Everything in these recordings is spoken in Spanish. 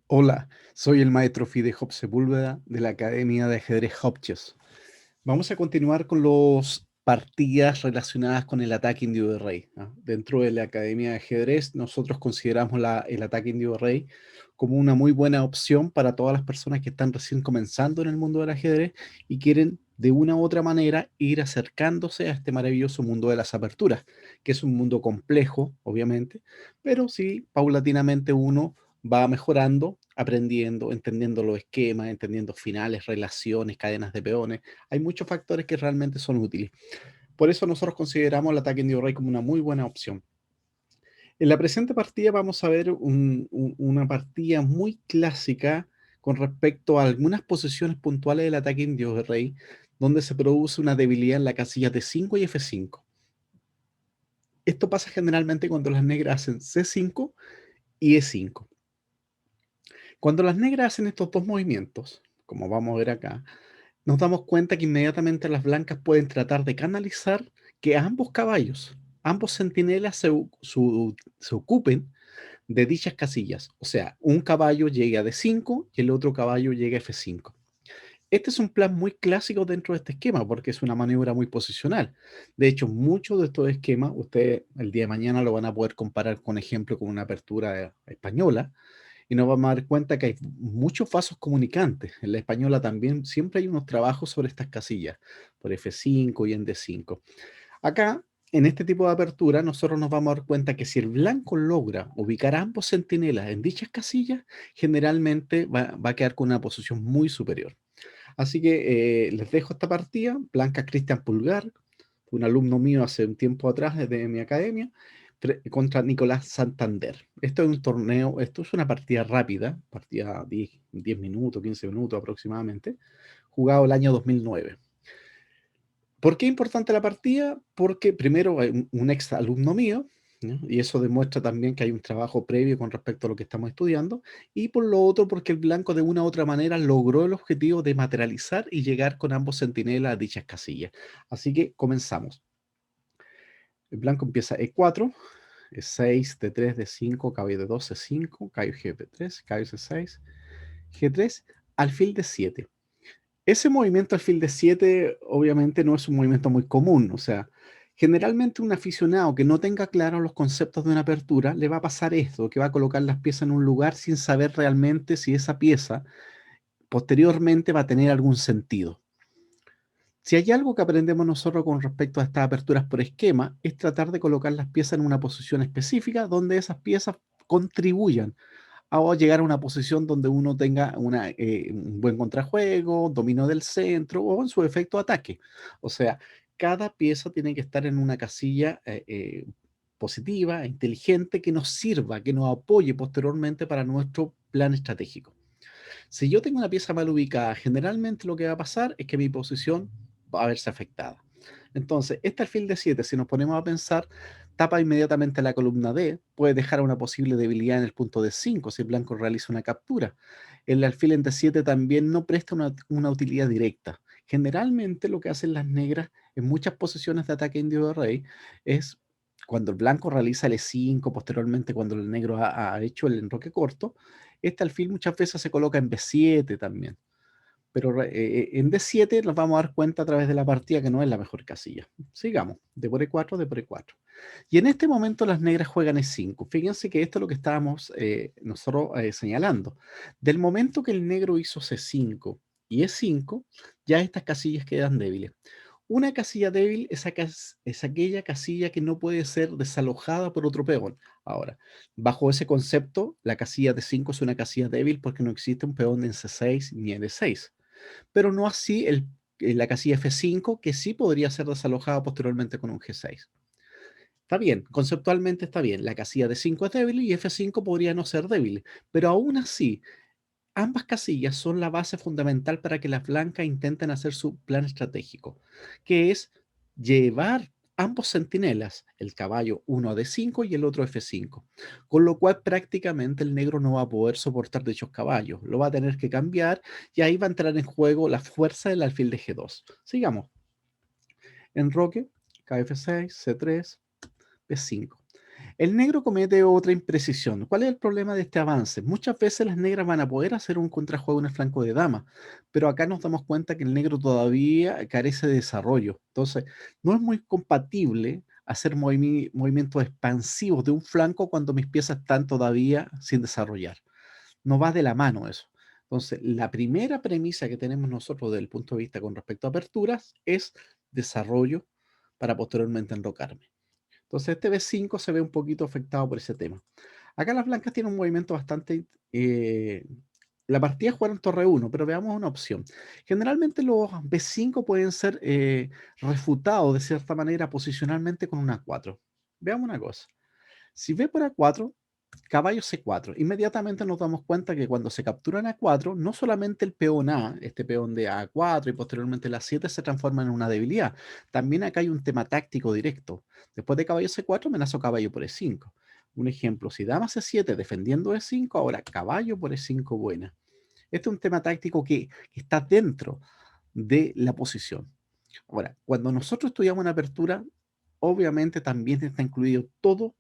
Hola, soy el maestro Fide Job Sepúlveda de la Academia de Ajedrez Hopchess. Vamos a continuar con las partidas relacionadas con el ataque indio de rey, ¿ah? Dentro de la Academia de Ajedrez, nosotros consideramos el ataque indio de rey como una muy buena opción para todas las personas que están recién comenzando en el mundo del ajedrez y quieren de una u otra manera ir acercándose a este maravilloso mundo de las aperturas, que es un mundo complejo, obviamente, pero sí, paulatinamente uno va mejorando, aprendiendo, entendiendo los esquemas, entendiendo finales, relaciones, cadenas de peones. Hay muchos factores que realmente son útiles. Por eso nosotros consideramos el ataque indio rey como una muy buena opción. En la presente partida vamos a ver una partida muy clásica con respecto a algunas posiciones puntuales del ataque indio rey, donde se produce una debilidad en la casilla D5 y F5. Esto pasa generalmente cuando las negras hacen C5 y E5. Cuando las negras hacen estos dos movimientos, como vamos a ver acá, nos damos cuenta que inmediatamente las blancas pueden tratar de canalizar que ambos caballos, ambos centinelas se ocupen de dichas casillas. O sea, un caballo llegue a D5 y el otro caballo llegue a F5. Este es un plan muy clásico dentro de este esquema porque es una maniobra muy posicional. De hecho, muchos de estos esquemas, ustedes el día de mañana lo van a poder comparar con ejemplo con una apertura española, y nos vamos a dar cuenta que hay muchos vasos comunicantes. En la española también siempre hay unos trabajos sobre estas casillas, por F5 y en D5. Acá, en este tipo de apertura, nosotros nos vamos a dar cuenta que si el blanco logra ubicar a ambos centinelas en dichas casillas, generalmente va a quedar con una posición muy superior. Así que les dejo esta partida. Blanca Cristian Pulgar, un alumno mío hace un tiempo atrás desde mi academia, contra Nicolás Santander. Esto es un torneo, esto es una partida rápida, partida 10 minutos, 15 minutos aproximadamente, jugado el año 2009. ¿Por qué es importante la partida? Porque primero hay un ex alumno mío, ¿no? Y eso demuestra también que hay un trabajo previo con respecto a lo que estamos estudiando, y por lo otro porque el blanco de una u otra manera logró el objetivo de materializar y llegar con ambos centinelas a dichas casillas. Así que comenzamos. El blanco empieza E4, E6, D3, D5, caballo D2, C5, caballo G3, caballo C6, G3, alfil D7. Ese movimiento alfil D7 obviamente no es un movimiento muy común, o sea, generalmente un aficionado que no tenga claros los conceptos de una apertura le va a pasar esto, que va a colocar las piezas en un lugar sin saber realmente si esa pieza posteriormente va a tener algún sentido. Si hay algo que aprendemos nosotros con respecto a estas aperturas por esquema, es tratar de colocar las piezas en una posición específica donde esas piezas contribuyan a llegar a una posición donde uno tenga un buen contrajuego, dominio del centro o en su efecto ataque. O sea, cada pieza tiene que estar en una casilla positiva, inteligente, que nos sirva, que nos apoye posteriormente para nuestro plan estratégico. Si yo tengo una pieza mal ubicada, generalmente lo que va a pasar es que mi posición va a verse afectada. Entonces, este alfil de 7, si nos ponemos a pensar, tapa inmediatamente la columna D, puede dejar una posible debilidad en el punto D5 si el blanco realiza una captura. El alfil en D7 también no presta una utilidad directa. Generalmente lo que hacen las negras en muchas posiciones de ataque indio de rey es cuando el blanco realiza el E5, posteriormente cuando el negro ha hecho el enroque corto, este alfil muchas veces se coloca en B7 también, pero en D7 nos vamos a dar cuenta a través de la partida que no es la mejor casilla. Sigamos, de por E4, de por E4. Y en este momento las negras juegan E5. Fíjense que esto es lo que estábamos nosotros señalando. Del momento que el negro hizo C5 y E5, ya estas casillas quedan débiles. Una casilla débil es aquella casilla que no puede ser desalojada por otro peón. Ahora, bajo ese concepto, la casilla de 5 es una casilla débil porque no existe un peón en C6 ni en D6. Pero no así la casilla F5, que sí podría ser desalojada posteriormente con un G6. Está bien, conceptualmente está bien. La casilla de 5 es débil y F5 podría no ser débil, pero aún así ambas casillas son la base fundamental para que las blancas intenten hacer su plan estratégico, que es llevar ambos centinelas, el caballo uno a D5 y el otro a F5, con lo cual prácticamente el negro no va a poder soportar dichos caballos, lo va a tener que cambiar y ahí va a entrar en juego la fuerza del alfil de G2. Sigamos, enroque, KF6, C3, B5. El negro comete otra imprecisión. ¿Cuál es el problema de este avance? Muchas veces las negras van a poder hacer un contrajuego en el flanco de dama, pero acá nos damos cuenta que el negro todavía carece de desarrollo. Entonces, no es muy compatible hacer movimientos expansivos de un flanco cuando mis piezas están todavía sin desarrollar. No va de la mano eso. Entonces, la primera premisa que tenemos nosotros desde el punto de vista con respecto a aperturas es desarrollo para posteriormente enrocarme. Entonces este B5 se ve un poquito afectado por ese tema. Acá las blancas tienen un movimiento bastante... la partida es jugar en torre 1, pero veamos una opción. Generalmente los B5 pueden ser refutados de cierta manera posicionalmente con una 4. Veamos una cosa. Si ve por A4, caballo C4. Inmediatamente nos damos cuenta que cuando se captura en A4, no solamente el peón A, este peón de A4 y posteriormente la 7 se transforma en una debilidad. También acá hay un tema táctico directo. Después de caballo C4, amenazo caballo por E5. Un ejemplo, si dama C7 defendiendo E5, ahora caballo por E5 buena. Este es un tema táctico que está dentro de la posición. Ahora, cuando nosotros estudiamos una apertura, obviamente también está incluido todo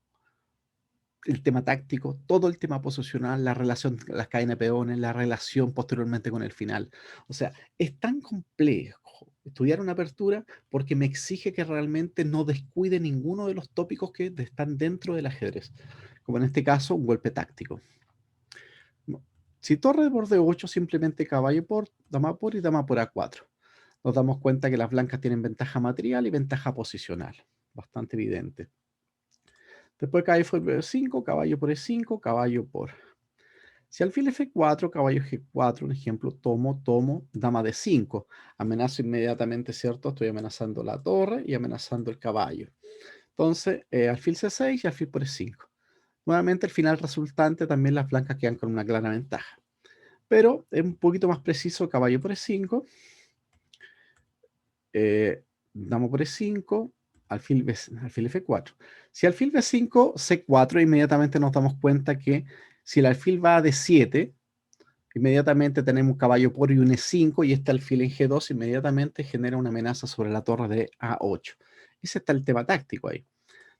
el tema táctico, todo el tema posicional, la relación, las cadenas de peones, la relación posteriormente con el final. O sea, es tan complejo estudiar una apertura porque me exige que realmente no descuide ninguno de los tópicos que están dentro del ajedrez, como en este caso un golpe táctico. No. Si torre por D8, simplemente caballo por, dama por y dama por A4. Nos damos cuenta que las blancas tienen ventaja material y ventaja posicional, bastante evidente. Después caballo por B5, caballo por E5, caballo por... Si alfil F4, caballo G4, un ejemplo, tomo, dama D5. Amenazo inmediatamente, ¿cierto? Estoy amenazando la torre y amenazando el caballo. Entonces, alfil C6 y alfil por E5. Nuevamente, el final resultante también las blancas quedan con una clara ventaja. Pero es un poquito más preciso, caballo por E5, dama por E5, alfil F4. Si alfil B5, C4, inmediatamente nos damos cuenta que si el alfil va a D7, inmediatamente tenemos un caballo por y un E5 y este alfil en G2 inmediatamente genera una amenaza sobre la torre de A8. Ese está el tema táctico ahí.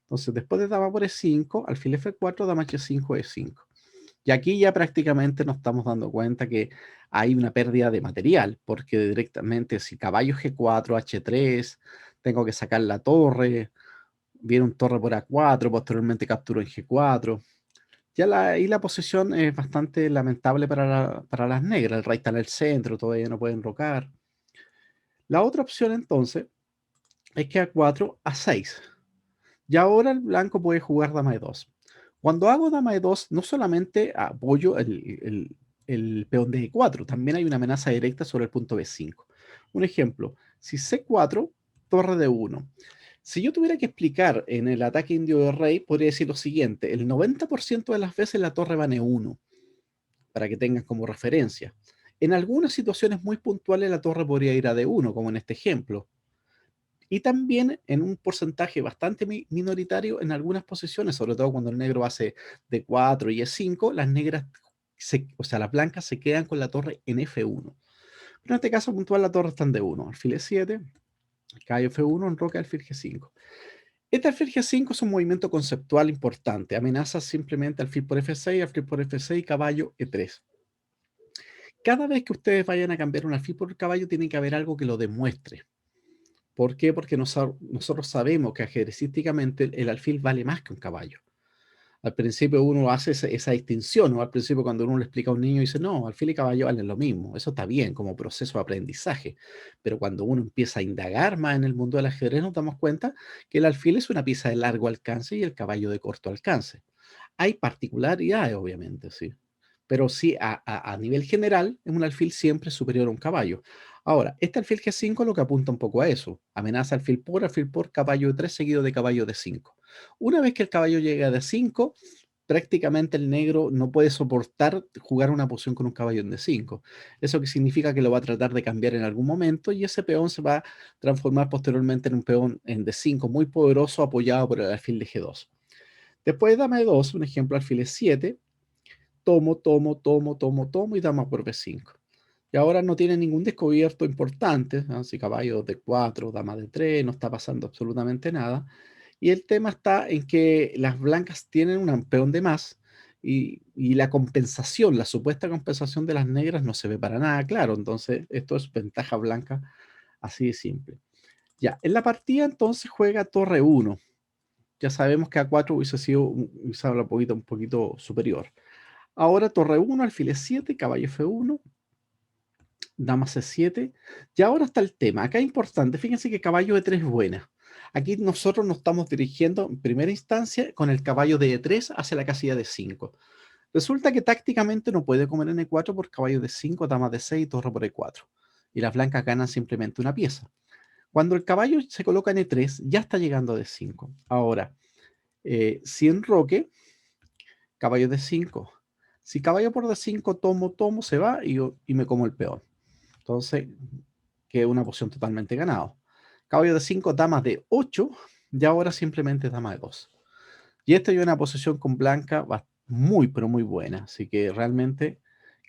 Entonces, después de dama por E5, alfil F4, dama H5, E5. Y aquí ya prácticamente nos estamos dando cuenta que hay una pérdida de material, porque directamente si caballo G4, H3, tengo que sacar la torre, viene un torre por A4, posteriormente capturo en G4. Ahí la posición es bastante lamentable para las negras, el rey está en el centro, todavía no pueden enrocar. La otra opción entonces es que A4, A6. Y ahora el blanco puede jugar dama de 2. Cuando hago dama de 2, no solamente apoyo el peón de E4, también hay una amenaza directa sobre el punto B5. Un ejemplo, si C4, torre de 1. Si yo tuviera que explicar en el ataque indio de rey, podría decir lo siguiente: el 90% de las veces la torre va en E1, para que tengas como referencia. En algunas situaciones muy puntuales la torre podría ir a D1, como en este ejemplo, y también en un porcentaje bastante minoritario en algunas posiciones, sobre todo cuando el negro hace D4 y E5, las negras, o sea, las blancas se quedan con la torre en F1. Pero en este caso puntual la torre está en D1, alfil E7, cae F1, enroque alfil G5. Este alfil G5 es un movimiento conceptual importante, amenaza simplemente alfil por F6, alfil por F6, caballo E3. Cada vez que ustedes vayan a cambiar un alfil por caballo, tiene que haber algo que lo demuestre. ¿Por qué? Porque nosotros sabemos que ajedrecísticamente el alfil vale más que un caballo. Al principio uno hace esa distinción, ¿no? Al principio cuando uno le explica a un niño dice, no, alfil y caballo valen lo mismo. Eso está bien como proceso de aprendizaje. Pero cuando uno empieza a indagar más en el mundo del ajedrez, nos damos cuenta que el alfil es una pieza de largo alcance y el caballo de corto alcance. Hay particularidades, obviamente, sí. Pero sí, a nivel general, es un alfil siempre superior a un caballo. Ahora, este alfil G5 lo que apunta un poco a eso. Amenaza alfil por, caballo de 3 seguido de caballo de 5. Una vez que el caballo llega a D5, prácticamente el negro no puede soportar jugar una posición con un caballo en D5. Eso que significa que lo va a tratar de cambiar en algún momento y ese peón se va a transformar posteriormente en un peón en D5 muy poderoso apoyado por el alfil de G2. Después de dama de 2, un ejemplo, alfil E7, tomo y dama por B5. Y ahora no tiene ningún descubierto importante, ¿no? Si caballo de 4, dama de 3, no está pasando absolutamente nada. Y el tema está en que las blancas tienen un peón de más y la compensación, la supuesta compensación de las negras no se ve para nada claro. Entonces, esto es ventaja blanca, así de simple. Ya, en la partida entonces juega torre 1. Ya sabemos que A4 hubiese sido hubiese hablado un poquito superior. Ahora torre 1, alfil E7, caballo F1, dama C7. Y ahora está el tema. Acá es importante. Fíjense que caballo E3 es buena. Aquí nosotros nos estamos dirigiendo en primera instancia con el caballo de E3 hacia la casilla de 5. Resulta que tácticamente no puede comer en E4 por caballo de 5, dama de 6 y torre por E4. Y las blancas ganan simplemente una pieza. Cuando el caballo se coloca en E3, ya está llegando a D5. Ahora, si enroque, caballo de 5. Si caballo por D5 tomo, se va y me como el peón. Entonces, que es una posición totalmente ganado. Caballo de 5, dama de 8, y ahora simplemente dama de 2. Y esta es una posición con blanca muy, pero muy buena. Así que realmente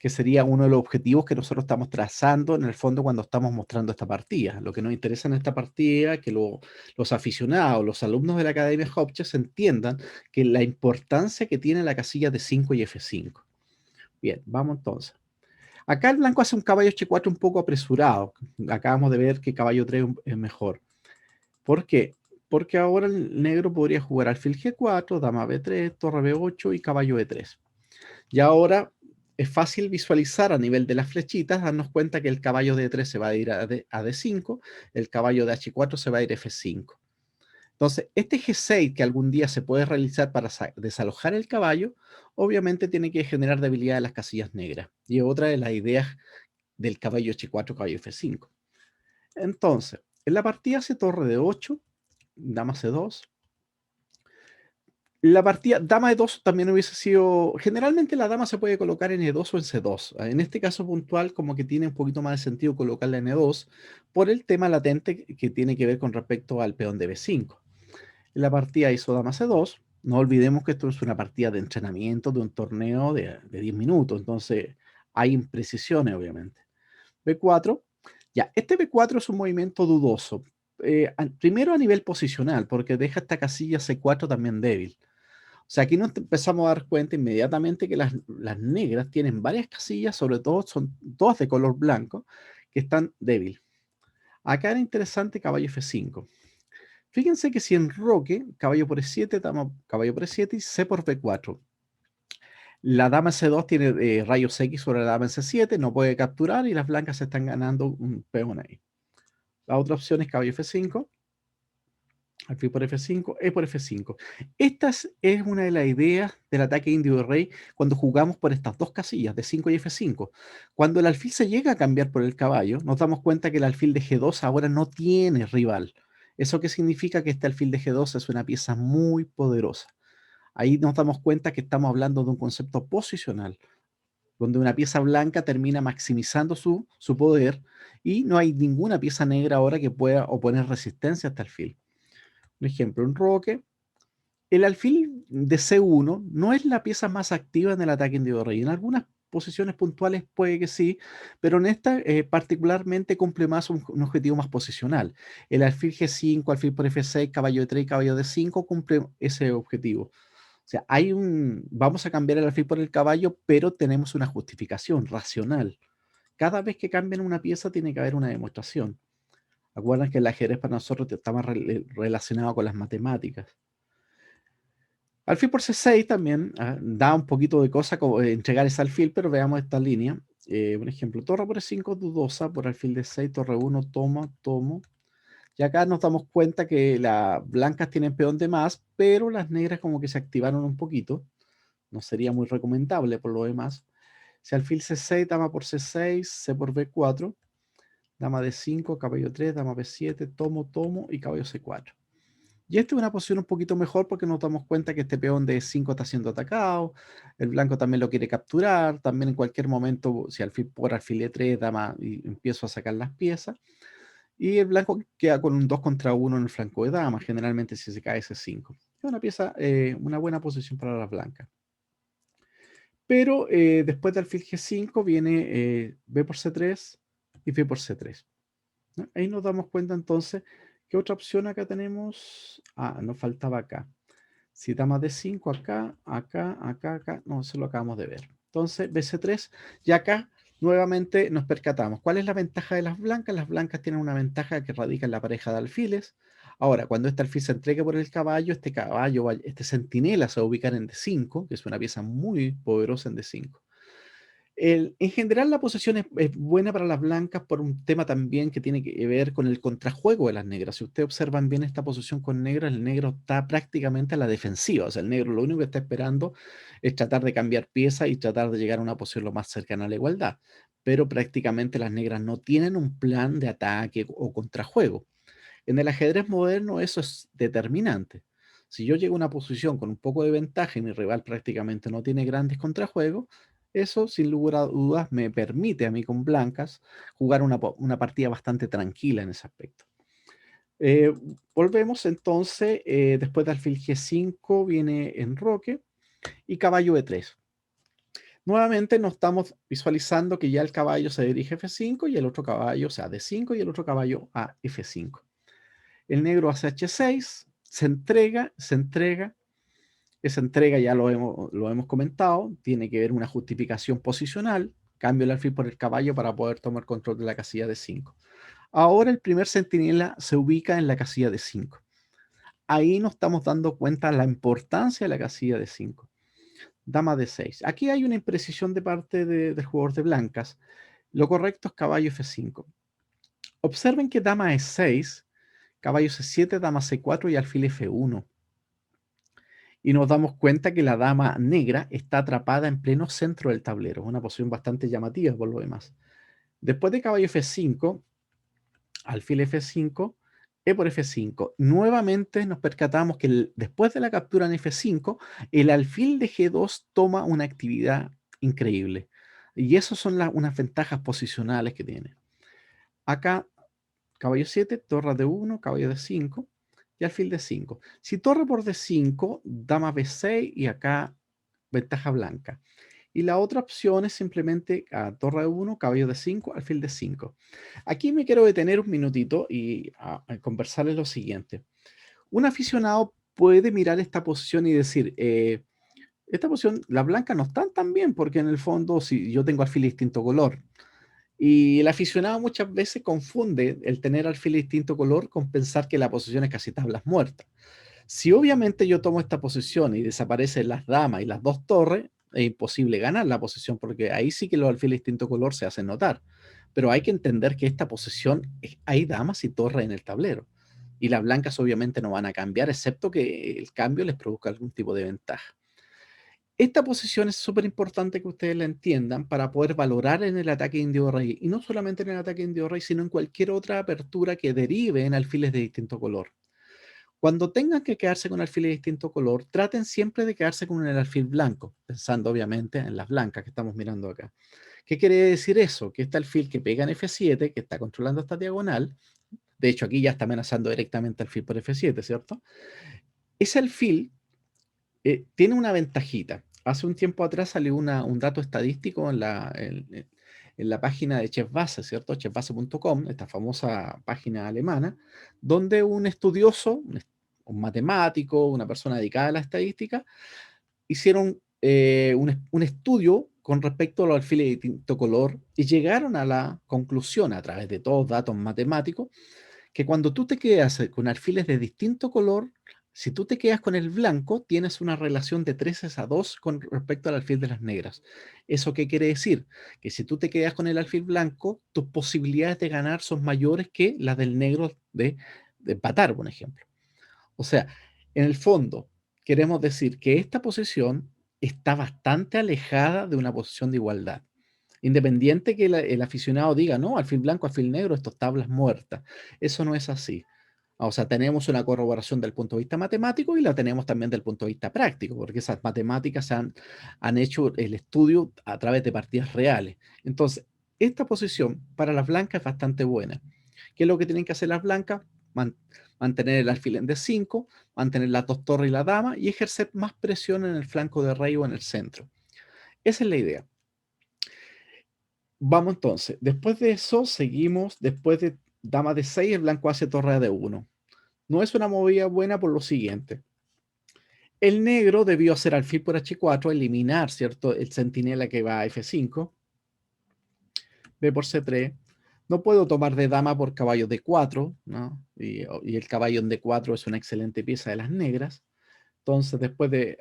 que sería uno de los objetivos que nosotros estamos trazando en el fondo cuando estamos mostrando esta partida. Lo que nos interesa en esta partida es que los aficionados, los alumnos de la Academia Hopchess entiendan que la importancia que tiene la casilla de 5 y F5. Bien, vamos entonces. Acá el blanco hace un caballo H4 un poco apresurado. Acabamos de ver que caballo 3 es mejor. ¿Por qué? Porque ahora el negro podría jugar alfil G4, dama B3, torre B8 y caballo E3. Y ahora es fácil visualizar a nivel de las flechitas, darnos cuenta que el caballo de E3 se va a ir a D5, el caballo de H4 se va a ir a F5. Entonces, este G6 que algún día se puede realizar para desalojar el caballo, obviamente tiene que generar debilidad en las casillas negras. Y otra de las ideas del caballo H4, caballo F5. Entonces, en la partida se torre de 8, dama C2. La partida dama de 2 también hubiese sido. Generalmente la dama se puede colocar en E2 o en C2. En este caso puntual, como que tiene un poquito más de sentido colocarla en E2 por el tema latente que tiene que ver con respecto al peón de B5. En la partida hizo dama C2. No olvidemos que esto es una partida de entrenamiento de un torneo de 10 minutos. Entonces hay imprecisiones, obviamente. B4. Ya, este B4 es un movimiento dudoso. Primero a nivel posicional, porque deja esta casilla C4 también débil. O sea, aquí nos empezamos a dar cuenta inmediatamente que las negras tienen varias casillas, sobre todo son todas de color blanco, que están débiles. Acá era interesante caballo F5. Fíjense que si enroque, caballo por E7, caballo por E7 y C por B4. La dama C2 tiene rayos X sobre la dama en C7, no puede capturar y las blancas se están ganando un peón ahí. La otra opción es caballo F5, alfil por F5, E por F5. Esta es una de las ideas del ataque indio de rey cuando jugamos por estas dos casillas, de 5 y F5. Cuando el alfil se llega a cambiar por el caballo, nos damos cuenta que el alfil de G2 ahora no tiene rival. ¿Eso qué significa? Que este alfil de G2 es una pieza muy poderosa. Ahí nos damos cuenta que estamos hablando de un concepto posicional, donde una pieza blanca termina maximizando su poder y no hay ninguna pieza negra ahora que pueda oponer resistencia a este alfil. Un ejemplo, un roque. El alfil de C1 no es la pieza más activa en el ataque indio rey. En algunas posiciones puntuales puede que sí, pero en esta particularmente cumple más un objetivo más posicional. El alfil G5, alfil por F6, caballo de 3 y caballo de 5 cumple ese objetivo. O sea, vamos a cambiar el alfil por el caballo, pero tenemos una justificación racional. Cada vez que cambian una pieza tiene que haber una demostración. Acuerdan que el ajedrez para nosotros está más relacionado con las matemáticas. Alfil por C6 también da un poquito de cosa como entregar ese alfil, pero veamos esta línea. Un ejemplo, torre por E5 dudosa, por alfil de 6, torre 1, tomo. Y acá nos damos cuenta que las blancas tienen peón de más, pero las negras como que se activaron un poquito. No sería muy recomendable por lo demás. Si alfil C6, dama por C6, C por B4, dama D5, caballo 3, dama B7, tomo y caballo C4. Y esta es una posición un poquito mejor porque nos damos cuenta que este peón de 5 está siendo atacado, el blanco también lo quiere capturar, también en cualquier momento, si alfil por alfil E3, dama, y empiezo a sacar las piezas, y el blanco queda con un 2 contra 1 en el flanco de dama, generalmente si se cae ese 5. Es una pieza, una buena posición para las blancas. Pero después de alfil G5 viene B por C3 y B por C3. ¿No? Ahí nos damos cuenta entonces ¿Qué otra opción acá tenemos? Ah, nos faltaba acá. Si dama D5 acá, acá, acá, acá. No, eso lo acabamos de ver. Entonces, BC3. Y acá nuevamente nos percatamos. ¿Cuál es la ventaja de las blancas? Las blancas tienen una ventaja que radica en la pareja de alfiles. Ahora, cuando este alfil se entregue por el caballo, este caballo, este centinela se va a ubicar en D5, que es una pieza muy poderosa en D5. En general, la posición es buena para las blancas por un tema también que tiene que ver con el contrajuego de las negras. Si ustedes observan bien esta posición con negro, el negro está prácticamente a la defensiva. O sea, el negro lo único que está esperando es tratar de cambiar pieza y tratar de llegar a una posición lo más cercana a la igualdad. Pero prácticamente las negras no tienen un plan de ataque o contrajuego. En el ajedrez moderno eso es determinante. Si yo llego a una posición con un poco de ventaja y mi rival prácticamente no tiene grandes contrajuegos, eso sin lugar a dudas me permite a mí con blancas jugar una partida bastante tranquila en ese aspecto. Eh, Volvemos entonces, después de alfil G5 viene enroque y caballo E3. Nuevamente nos estamos visualizando que ya el caballo se dirige a F5 y el otro caballo, o sea, D5 y el otro caballo a F5. El negro hace H6, se entrega, esa entrega ya lo hemos comentado, tiene que ver una justificación posicional, cambio el alfil por el caballo para poder tomar control de la casilla de 5. Ahora el primer centinela se ubica en la casilla de 5. Ahí nos estamos dando cuenta de la importancia de la casilla de 5. Dama de 6. Aquí hay una imprecisión de parte del jugador de blancas. Lo correcto es caballo F5. Observen que dama E6, caballo C7, dama C4 y alfil F1. Y nos damos cuenta que la dama negra está atrapada en pleno centro del tablero, una posición bastante llamativa por lo demás. Después de caballo F5, alfil F5, E por F5. Nuevamente nos percatamos que después de la captura en F5, el alfil de G2 toma una actividad increíble. Y esas son unas ventajas posicionales que tiene. Acá caballo 7, torre D1, caballo D5 y alfil D5. Si torre por D5, dama B6 y acá ventaja blanca. Y la otra opción es simplemente torre D1, caballo D5, alfil D5. Aquí me quiero detener un minutito y a conversarles lo siguiente. Un aficionado puede mirar esta posición y decir, esta posición, la blanca no están tan bien porque en el fondo si yo tengo alfil de distinto color, y el aficionado muchas veces confunde el tener alfil de distinto color con pensar que la posición es casi tablas muertas. Si obviamente yo tomo esta posición y desaparecen las damas y las dos torres, es imposible ganar la posición porque ahí sí que los alfiles de distinto color se hacen notar. Pero hay que entender que esta posición hay damas y torres en el tablero. Y las blancas obviamente no van a cambiar, excepto que el cambio les produzca algún tipo de ventaja. Esta posición es súper importante que ustedes la entiendan para poder valorar en el ataque indio-rey, y no solamente en el ataque indio-rey, sino en cualquier otra apertura que derive en alfiles de distinto color. Cuando tengan que quedarse con alfiles de distinto color, traten siempre de quedarse con el alfil blanco, pensando obviamente en las blancas que estamos mirando acá. ¿Qué quiere decir eso? Que este alfil que pega en F7, que está controlando esta diagonal, de hecho aquí ya está amenazando directamente alfil por F7, ¿cierto? Ese alfil tiene una ventajita. Hace un tiempo atrás salió un dato estadístico en la página de Chefbase, ¿cierto? Chefbase.com, esta famosa página alemana, donde un estudioso, un matemático, una persona dedicada a la estadística, hicieron un estudio con respecto a los alfiles de distinto color y llegaron a la conclusión, a través de todos datos matemáticos, que cuando tú te quedas con alfiles de distinto color, si tú te quedas con el blanco, tienes una relación de 3:2 con respecto al alfil de las negras. ¿Eso qué quiere decir? Que si tú te quedas con el alfil blanco, tus posibilidades de ganar son mayores que las del negro de empatar, por ejemplo. O sea, en el fondo, queremos decir que esta posición está bastante alejada de una posición de igualdad. Independiente que el aficionado diga, no, alfil blanco, alfil negro, esto es tablas muertas. Eso no es así. O sea, tenemos una corroboración del punto de vista matemático y la tenemos también del punto de vista práctico, porque esas matemáticas han hecho el estudio a través de partidas reales. Entonces, esta posición para las blancas es bastante buena. ¿Qué es lo que tienen que hacer las blancas? Mantener el alfil en D5, mantener las dos torres y la dama y ejercer más presión en el flanco de rey o en el centro. Esa es la idea. Vamos entonces, después de eso seguimos, después de dama de 6 el blanco hace torre a D1. No es una movida buena por lo siguiente. El negro debió hacer alfil por H4, eliminar, ¿cierto?, el centinela que va a F5, B por C3. No puedo tomar de dama por caballo D4, ¿no? Y el caballo en D4 es una excelente pieza de las negras. Entonces, después de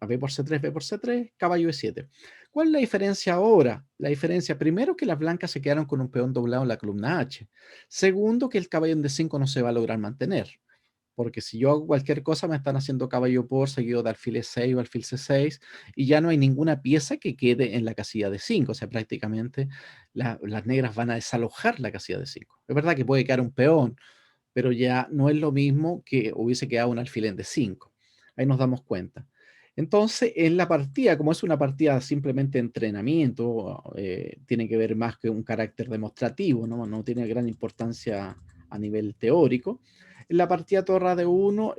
B por C3, B por C3, caballo E7. ¿Cuál es la diferencia ahora? La diferencia, primero, que las blancas se quedaron con un peón doblado en la columna H. Segundo, que el caballo en D5 no se va a lograr mantener. Porque si yo hago cualquier cosa, me están haciendo caballo por seguido de alfil E6 o alfil C6, y ya no hay ninguna pieza que quede en la casilla de 5. O sea, prácticamente las negras van a desalojar la casilla de 5. Es verdad que puede quedar un peón, pero ya no es lo mismo que hubiese quedado un alfil en D5. Ahí nos damos cuenta. Entonces, en la partida, como es una partida simplemente de entrenamiento, tiene que ver más que un carácter demostrativo, ¿no? No tiene gran importancia a nivel teórico. En la partida torre de 1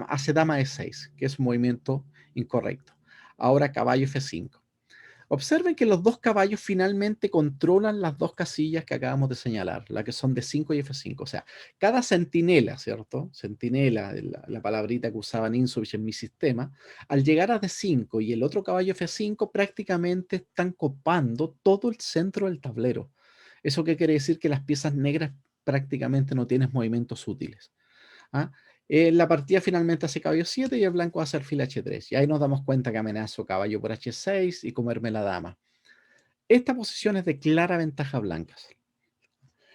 hace dama E6, que es un movimiento incorrecto. Ahora caballo F5. Observen que los dos caballos finalmente controlan las dos casillas que acabamos de señalar, las que son D5 y F5. O sea, cada centinela, ¿cierto? Centinela, la palabrita que usaban Insovich en mi sistema, al llegar a D5 y el otro caballo F5 prácticamente están copando todo el centro del tablero. ¿Eso qué quiere decir? Que las piezas negras prácticamente no tienen movimientos útiles. ¿Ah? La partida finalmente hace caballo 7 y el blanco hace alfil H3. Y ahí nos damos cuenta que amenazo caballo por H6 y comerme la dama. Esta posición es de clara ventaja blancas.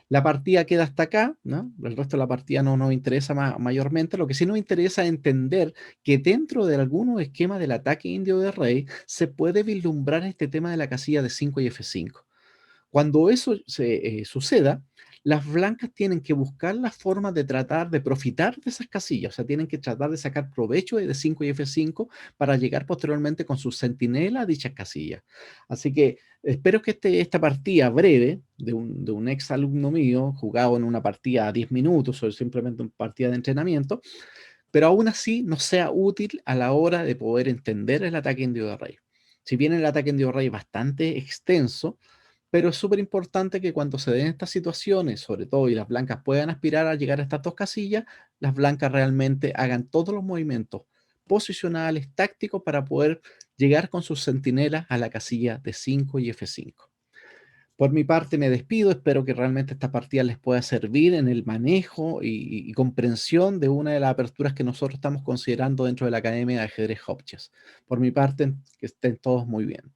La partida queda hasta acá, ¿no? El resto de la partida no nos interesa mayormente. Lo que sí nos interesa es entender que dentro de algunos esquemas del ataque indio de rey se puede vislumbrar este tema de la casilla de 5 y F5. Cuando eso suceda, las blancas tienen que buscar la forma de tratar de profitar de esas casillas, o sea, tienen que tratar de sacar provecho de D5 y F5 para llegar posteriormente con sus centinelas a dichas casillas. Así que espero que esta partida breve de un ex alumno mío, jugado en una partida a 10 minutos o simplemente una partida de entrenamiento, pero aún así nos sea útil a la hora de poder entender el ataque indio de rey. Si bien el ataque indio de rey es bastante extenso, pero es súper importante que cuando se den estas situaciones, sobre todo, y las blancas puedan aspirar a llegar a estas dos casillas, las blancas realmente hagan todos los movimientos posicionales, tácticos, para poder llegar con sus centinelas a la casilla de 5 y F5. Por mi parte me despido, espero que realmente esta partida les pueda servir en el manejo y comprensión de una de las aperturas que nosotros estamos considerando dentro de la Academia de Ajedrez Hopchess. Por mi parte, que estén todos muy bien.